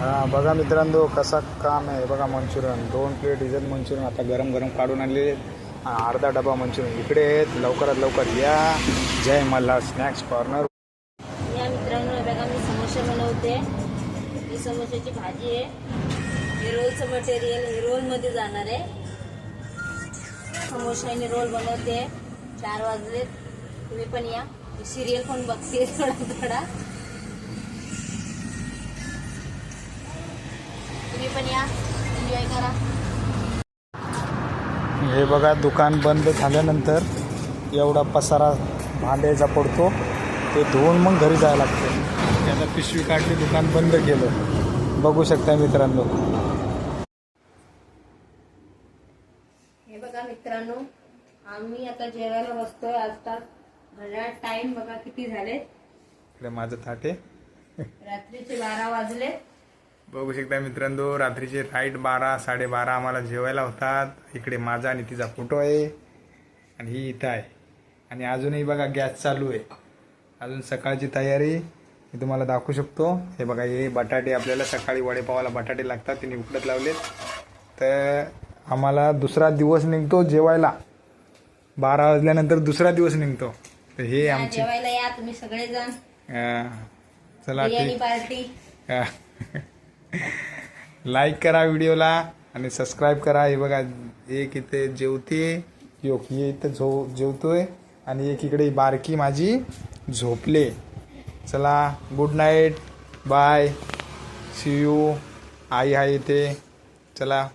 बघा मित्रांनो कसा काम आहे बघा. मंचुरियन 2 प्लेट डिझेल मंचुरियन आता गरम गरम काढून आणले. अर्धा डबा मंचुरियन इकडे आहेत. लवकरात लवकर या. जय मल्हार स्नॅक्स कॉर्नर. या मित्रांनो बघा मी समोसे बनवते. ही समोशाची भाजी आहे. हे रोलचं मटेरियल हे रोलमध्ये जाणार आहे. समोशाने रोल बनवते. 4 वाजले. तुम्ही पण या. सिरियल पण बघते थोडा. तुम्ही पण या, एन्जॉय करा. हे बघा दुकान बंद झाल्यानंतर एवढा पसारा भांड्याचा पडतो. ते धुवून मग घरी जायला लागतं. त्याला पिशवी काढली, दुकान बंद केलं. बघू शकता मित्रांनो. हे बघा मित्रांनो आम्ही आता जेवायला बसतोय. आता घड्याळ टाइम बघा किती झाले. इकडे माझं ताट आहे. रात्रीचे 12 वाजले. बघू शकता मित्रांनो रात्रीचे राईट 12 12:30 आम्हाला जेवायला होतात. इकडे माझा आणि तिचा फोटो आहे आणि ही इथं आहे. आणि अजूनही बघा गॅस चालू आहे. अजून सकाळची तयारी मी तुम्हाला दाखवू शकतो. हे बघा हे बटाटे आपल्याला सकाळी वडेपावाला बटाटे लागतात. तिने उकडत लावलेत. तर आम्हाला दुसरा दिवस निघतो जेवायला. 12 वाजल्यानंतर दुसरा दिवस निघतो. तर हे आमचे जेवायला या तुम्ही सगळेजण. चला बिर्याणी पार्टी. लाईक करा व्हिडिओला आणि सबस्क्राईब करा. हे बघा एक इथे जेवते, हे इथं जेवतोय आणि एक इकडे बारकी माझी झोपले. चला good night, bye, see you. आई आहे इथे. चला.